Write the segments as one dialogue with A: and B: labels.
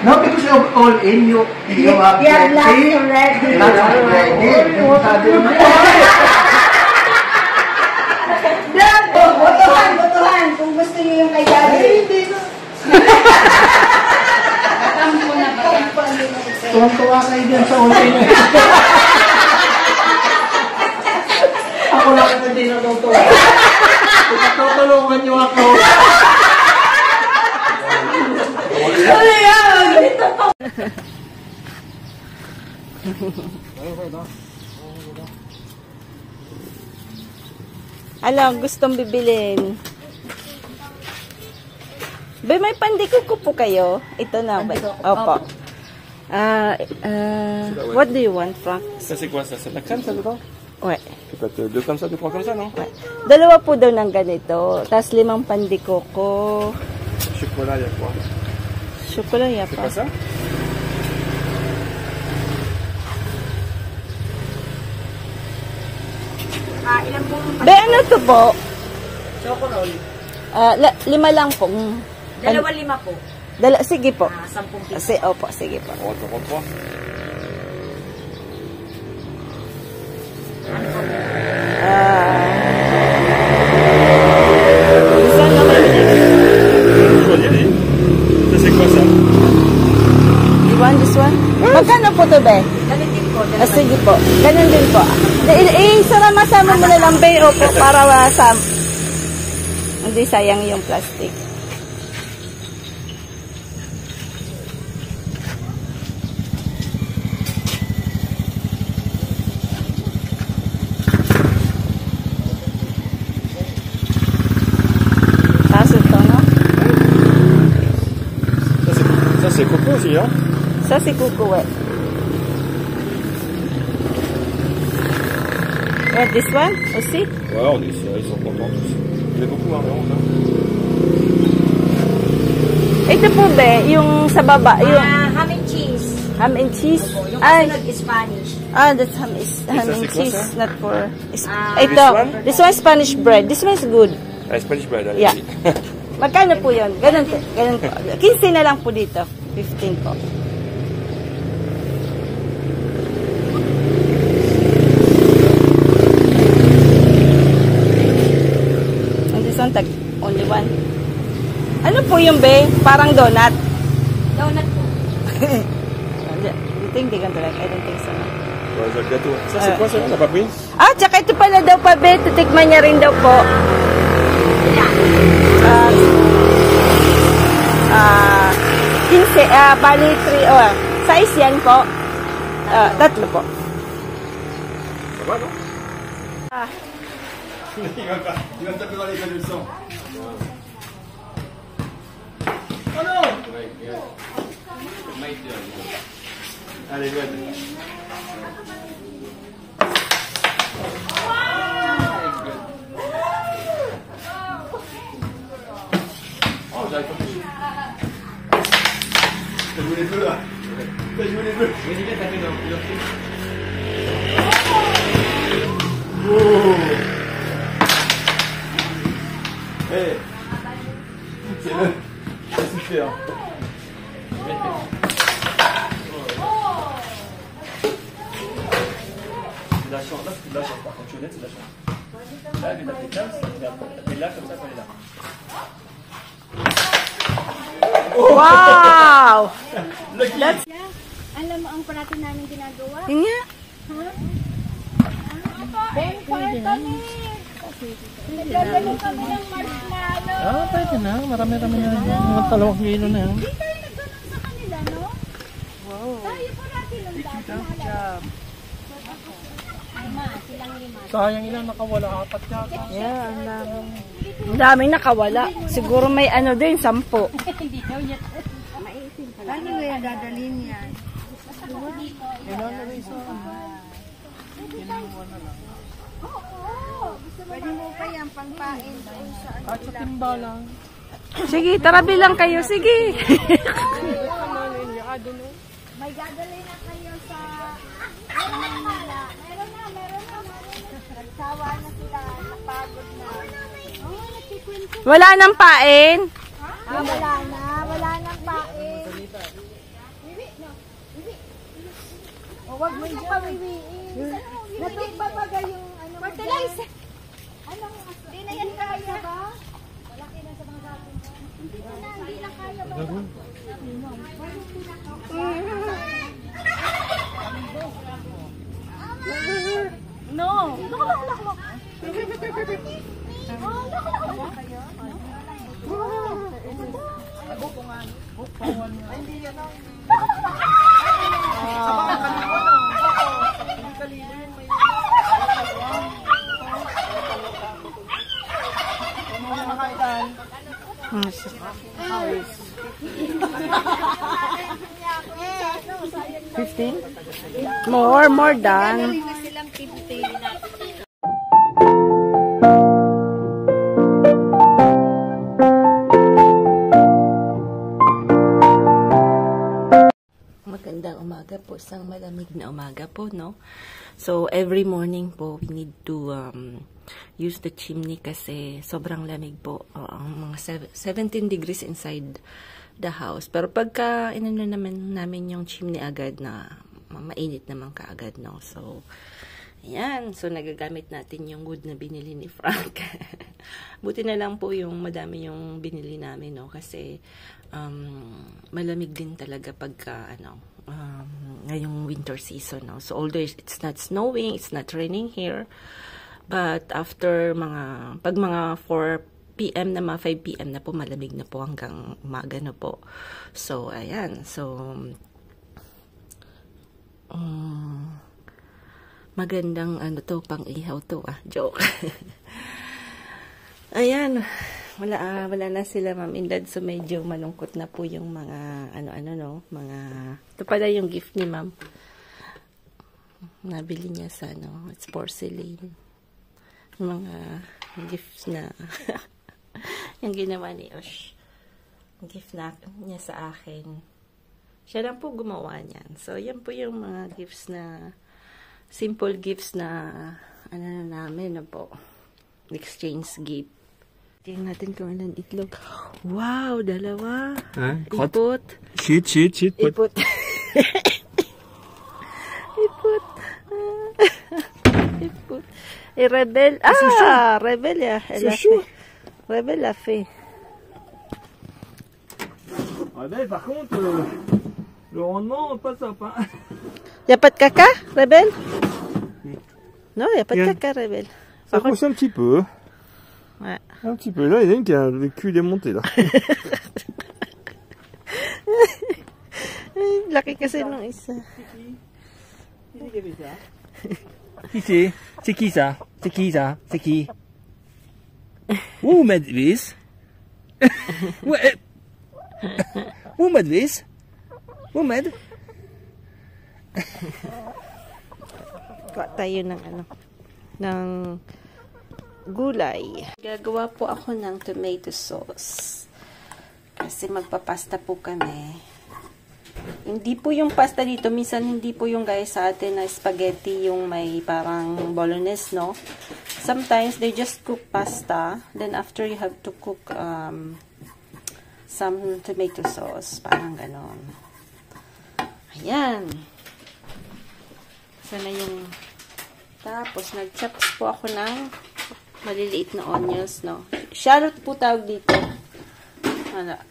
A: No, because of all in you have plenty. Not already.
B: Botohan. Kung gusto niyo yung kay Daddy.
A: Hindi na.
B: Tampo na ba?
A: Tuwang-tuwa kayo dyan sa all in. Ako lang ang hindi natutuwa. Tutulungan niyo ako.
B: Ano yan?
C: Ano, gustong bibilin? Be, may pandikuko po kayo. Ito na ba? Opo. What do you want, Frank?
D: Ça c'est quoi ça? C'est la crème ça dedans?
C: Ouais.
D: Peut-être 2 comme ça, 2 3 comme ça, non?
C: Ouais. Dalawa po daw ng ganito. Tapos 5 pandikuko.
D: Chocolat, il y a quoi?
C: Chocolat,
D: C'est pas ça?
B: Ilan po?
C: Be, ano to po?
B: Chocorol.
C: 5 lang po.
B: 2-5 po.
C: Sige po.
B: 10 piso.
C: Opo, sige po.
D: On va te reprendre. Ça c'est quoi ça?
C: You want this one? Magkano po to, Be?
B: Ganun din po.
C: Sige po. Ganun din po. Sama mo na lang, Be, opo, para hindi sayang yung plastic. Kaso to, no?
D: Ça c'est coco aussi, hein?
C: Ça, c'est kukuwe. What, this one? Aussi?
D: Ouais, on est ils sont contents tous. Il y a beaucoup, hein, vraiment, là.
C: Ito po, Be, yung sa baba, yung
B: Ham and cheese.
C: ham and cheese.
B: Opo, yung
C: Ay,
B: kasunod is Spanish.
C: that's ham and cheese, not for...
D: This
C: Ito,
D: one?
C: this one Spanish bread. This one is good.
D: Ah, Spanish bread, allez.
C: Yeah. Magkano po yun? Ganun po. 15 na lang po dito. 15 po. And this one, only one. Ano po yung Be? Parang donut.
B: Donut po.
C: You think they can do like? I don't think so.
D: Ouais, le gâteau. Ça c'est quoi ça? On n'a pas pris?
C: Tsaka ito pala daw pa, Be. Titikman niya rin daw po. 15, bali 3, size yan po. 3 po.
D: Ça va, non? Il va taper dans les gars du sang. Oh non! Allez, go. Oh, j'arrive pas. T'as joué les bleus là? T'as joué les bleus? Mais t'as fait dans plusieurs trucs. Oh! Hey! C'est le. C'est super. C'est de la chance. Là, c'est de la chance. Par contre, tu es honnête, c'est de la chance. Là, elle est tapée là, c'est là, comme ça, quand elle est là.
C: Wow!
B: That's... Alam mo ang parato namin ginagawa?
C: Yun nga.
B: Bonfire kami! Nagdadalo kami ng marshmallow!
A: Pwede na. Marami-rami na yan. Mga 2 kilo na yan.
B: Hindi tayo nagdadalo sa kanila, no? Wow! Tayo po natin ang dami. Silang 5.
A: Sayang ilang nakawala. 4 yata.
C: Yeah, ang daming nakawala. Siguro may ano din, 10.
B: Hindi daw yan. Paano mo yan dadalhin yan?
A: Ilalagay sa kinuha na lang.
B: Pwede mo pa yan pangpain doon sa ano.
A: At sa timba lang.
C: Sige, tara bilang kayo. Sige.
B: May dadalhin na kayo sa Manila. Meron na. Nagsawa na sila. Napagod na.
C: Wala nang pain.
B: Wala nang pain. O, wag mo yung pawiwiin. Natugbabaga yung ano mo. Fertilize! Anong aso? Hindi na yan kaya ba? Malaki na sa mga gato mo. Hindi na kaya ba?
C: No. More than. Magandang umaga po, isang malamig na umaga po, no? So, every morning po, we need to use the chimney kasi sobrang lamig po. Ang mga 17 degrees inside the house. Pero pagka inano namin yung chimney agad na mainit naman kaagad, no? So, ayan. So, nagagamit natin yung wood na binili ni Frank. Buti na lang po yung madami yung binili namin, no? Kasi, malamig din talaga pagka, ngayong winter season, no? So, although it's not snowing, it's not raining here, but after pag mga 4 p.m. na, mga 5 p.m. na po, malamig na po hanggang umaga na po. So, ayan. So, magandang pang ihaw to, joke. Ayan, wala na sila Ma'am and Dad, so medyo malungkot na po yung mga ito pala yung gift ni Ma'am. Nabili niya sa it's porcelain. Mga gifts na yung ginawa ni Osh. Gift na niya sa akin. Siya lang po gumawa niyan. So, yan po yung mga gifts na, simple gifts na, namin na po. Exchange gift. Tingnan natin kung anong itlog. Wow, dalawa. Ipot.
D: Shit.
C: Ipot. Ipot. Ipot. Rebel. Rebel, ya. Rebel la fait.
D: Rebelle, par contre, le rendement, pas top. Hein.
C: Y a pas de caca, Rebelle? Non, y a pas de caca, Rebelle.
D: Ça pousse un petit peu.
C: Ouais.
D: Un petit peu. Là, il y a une qui a le cul démonté, là.
C: Laki kasi nung isa.
D: Qui c'est? C'est qui ça? C'est qui ça? C'est qui? Où Medvis? Ouais. Où Medvis? Où Med?
C: Kuha tayo ng gulay. Gagawa po ako ng tomato sauce. Kasi magpapasta po kami. Hindi po yung pasta dito. Minsan hindi po yung guys sa atin na spaghetti yung may parang bolognese, no? Sometimes they just cook pasta. Then after you have to cook some tomato sauce. Parang ganon. Ayan. Sana yung tapos nag-chops po ako ng maliliit na onions, no? Shallot po tawag dito.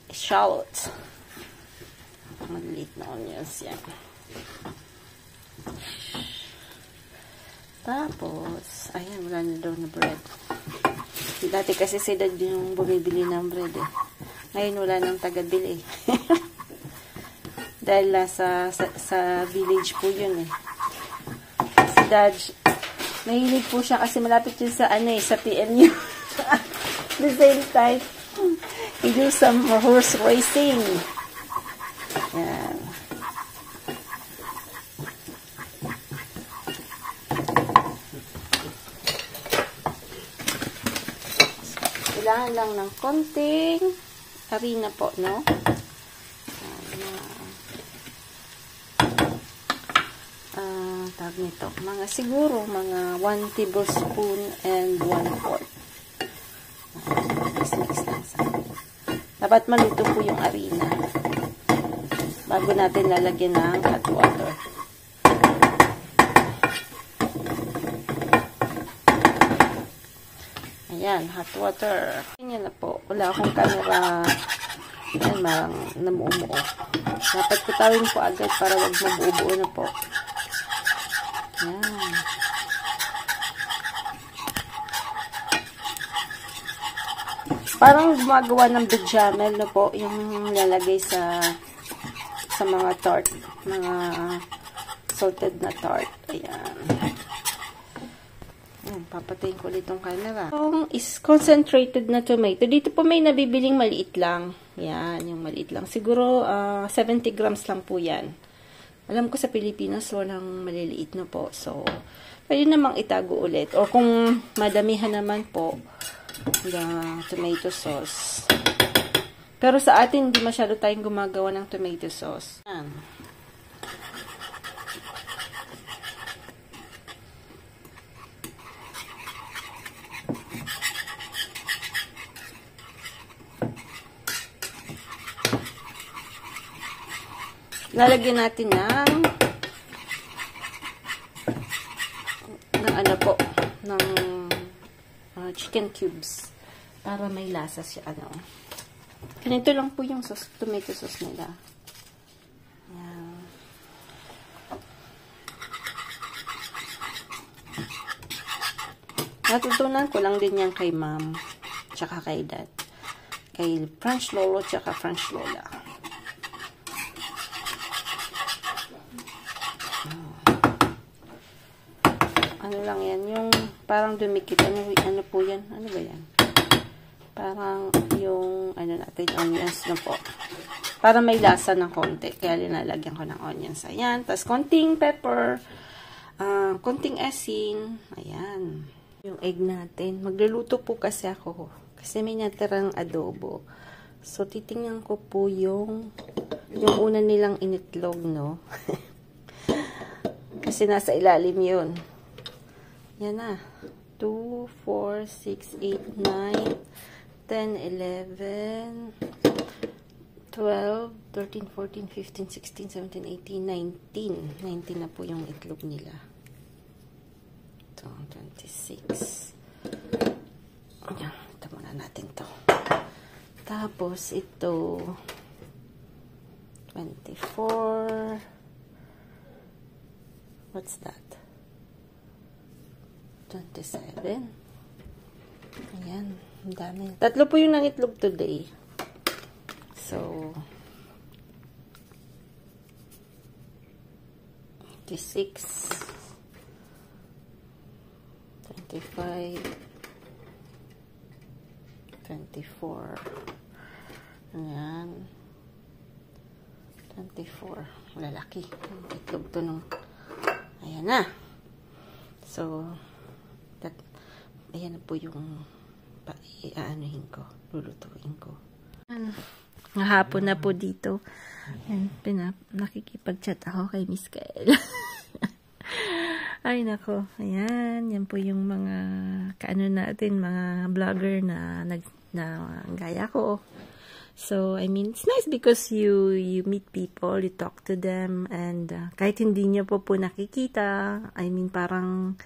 C: Shallot. Maliliit na onions, yan. Tapos, ayan, wala na daw na bread. Dati kasi si Dad yung bumibili ng bread, eh. Ngayon, wala nang taga-bili. Dahil sa village po yun, eh. Si Dad, mahilig po siya kasi malapit yun sa, sa PMU. The same time, he do some horse racing. Yan. Kailangan lang ng konting harina po, no? Tawag nito. Siguro, mga 1 tablespoon and 1/4. Mix lang sa. Dapat maluto po yung harina. bago natin lalagyan ng hot water. Ayan, hot water. Ganyan na po. Wala akong camera. Ayan, marang namumuo. Dapat putawin po agad para wag mabuo-buo na po. Ayan. Parang gumagawa ng bechamel na po yung lalagay sa mga tart, mga salted na tart. Ayan. Papatayin ko ulit itong camera. Itong is concentrated na tomato. Dito po may nabibiling maliit lang. Yan, yung maliit lang. Siguro 70 grams lang po yan. Alam ko sa Pilipinas walang maliliit na po. So, pwede namang itago ulit. O kung madamihan naman po, the tomato sauce. Pero sa atin, hindi masyado tayong gumagawa ng tomato sauce. Yan. Lalagyan natin ng ano po, ng chicken cubes para may lasa siya, ano. Ganito lang po yung sauce, tomato sauce nila. Ayan. Natutunan ko lang din yan kay mom, tsaka kay dad. Kay French lolo, tsaka French lola. Ano lang yan, yung parang dumikit. Ano po yan? Ano ba yan? Parang yung, ano natin, onions na po. Para may lasa ng konti. Kaya linalagyan ko ng onions. Ayan. Tapos konting pepper. Konting asin. Ayan. Yung egg natin. Magluluto po kasi ako. Kasi may natirang adobo. So, titingnan ko po yung una nilang initlog, no? Kasi nasa ilalim yun. Yan na. 2, 4, 6, 8, 9, 10, 11, 12, 13, 14, 15, 16, 17, 18, 19. 19 na po yung itlog nila. Ito, 26. Ayan, ito muna natin to. Tapos, ito, 24. What's that? 27. Ayan. Ang dami. Tatlo po yung nangitlog today. So, 26, 25, 24. Ayan. 24. Lalaki. Itlog to nung. Ayan na. So, ayan na po yung aanuhin ko, lulutuin ko. Hapon na po dito. Ayan, nakikipag-chat ako kay Miss Kael. Ay, nako. Ayan, yan po yung mga kaano natin, mga vlogger na gaya ko. So, I mean, it's nice because you meet people, you talk to them, and kahit hindi nyo po nakikita, I mean, parang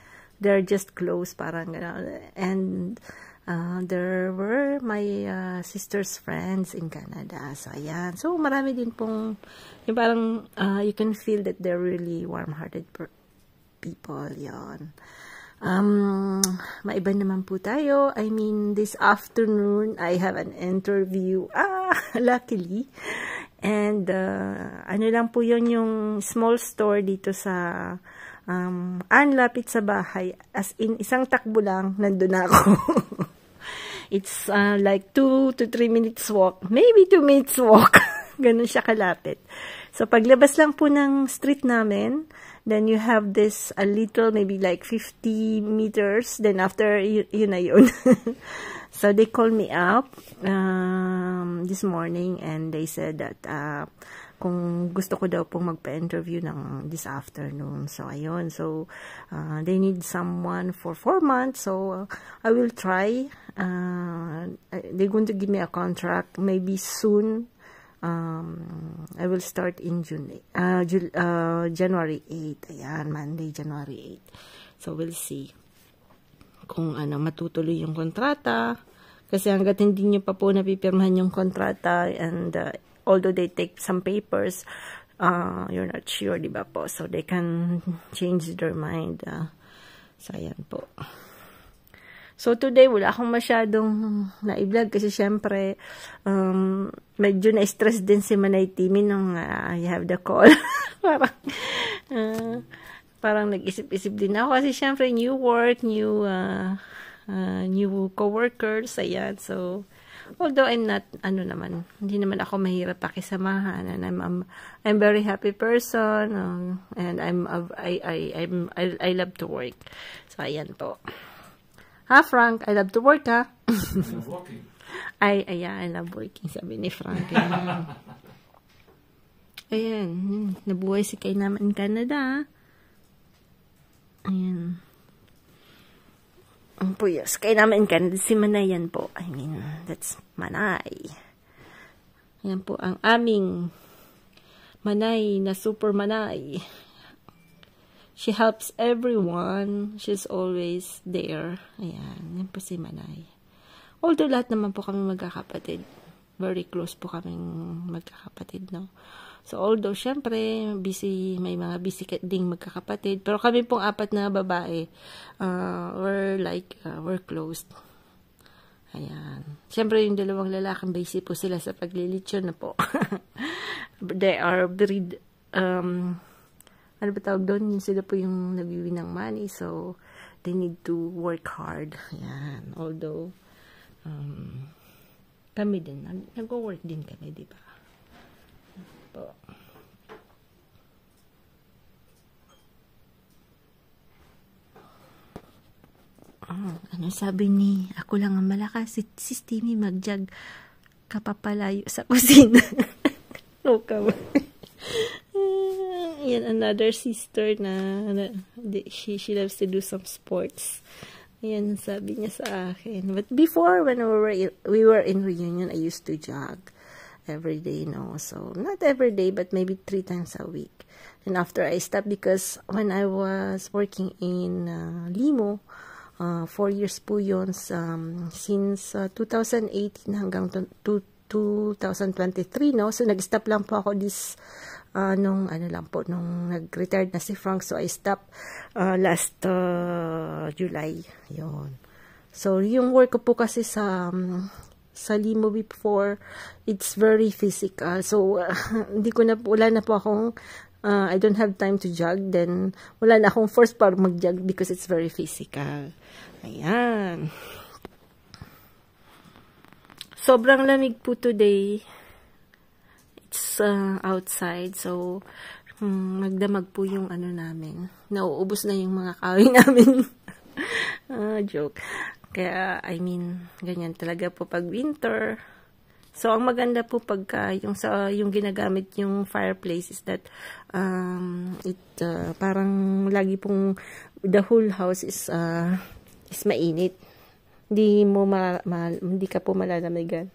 C: they're just close, parang gano'n. And there were my sister's friends in Canada. So, ayan. So, marami din pong, yung parang, you can feel that they're really warm-hearted people, yon. Maiba naman po tayo. I mean, this afternoon, I have an interview. Luckily. And, ano lang po yun, yung small store dito sa, lapit sa bahay. As in, isang takbo lang, nandun ako. It's like 2 to 3 minutes walk. Maybe 2 minutes walk. Ganun siya kalapit. So, paglabas lang po ng street namin, then you have this, a little, maybe like 50 meters. Then after, yun na yun. So, they called me up this morning and they said that kung gusto ko daw pong magpa-interview ng this afternoon. So, ayun. So, they need someone for 4 months. So, I will try. They're going to give me a contract maybe soon. I will start in January 8. Ayan, Monday, January 8. So, we'll see kung matutuloy yung kontrata. Kasi hanggat hindi nyo pa po napipirmahan yung kontrata, and although they take some papers, you're not sure, di ba po? So, they can change their mind. So, ayan po. So, today, wala akong masyadong na-vlog kasi syempre, medyo na-stress din si Manay Timmy nung I have the call. parang nag-isip-isip din ako kasi syempre, new work, new co-workers, ayan. So, although I'm not, hindi naman ako mahirap pakisamahan, and I'm very happy person, and I love to work. So, ayan po. Ha, Frank? I love to work, ha?
D: I love working.
C: I love working, sabi ni Frank. Ayan, nabuhay si Kay naman in Canada, ha? Ayan. Po, yes. Kay naman in Canada, si Manay yan po. I mean, that's Manay. Ayan po ang aming Manay na super Manay. She helps everyone. She's always there. Ayan. Yan po si Manay. Although lahat naman po kami magkakapatid. Very close po kaming magkakapatid, no? So, although, syempre, may mga busy ding magkakapatid. Pero kami pong 4 na babae, we're close. Ayan. Syempre, yung 2 lalaking busy po sila sa paglilitsyon na po. They are very, ano ba tawag doon? Sila po yung nagwiwin ng money. So, they need to work hard. Ayan. Although, kami din. Nag-work din kami, di ba? Po. Ano sabi ni, ako lang ang malakas, si Timmy mag-jog kapapalayo sa kusina. Okay. Yan, another sister na she loves to do some sports. Ayan, sabi niya sa akin. But before, when we were in reunion, I used to jog every day, no? So, not every day, but maybe 3 times a week. And after I stopped, because when I was working in Limo, 4 years po yun, since 2018 hanggang 2023, no? So, nag-stop lang po ako nung nag-retired na si Frank. So, I stopped last July. Yun. So, yung work ko po kasi sa Limo before, it's very physical. So, wala na po akong, I don't have time to jog. Then, wala na akong force para mag-jog because it's very physical. Ayan. Sobrang lamig po today. It's outside. So, magdamag po yung namin. Nauubos na yung mga kahoy namin. Joke. Kaya, I mean, ganyan talaga po pag winter. So, ang maganda po pagka yung ginagamit yung fireplace is that parang lagi pong the whole house is mainit. Hindi ka po malalamigan.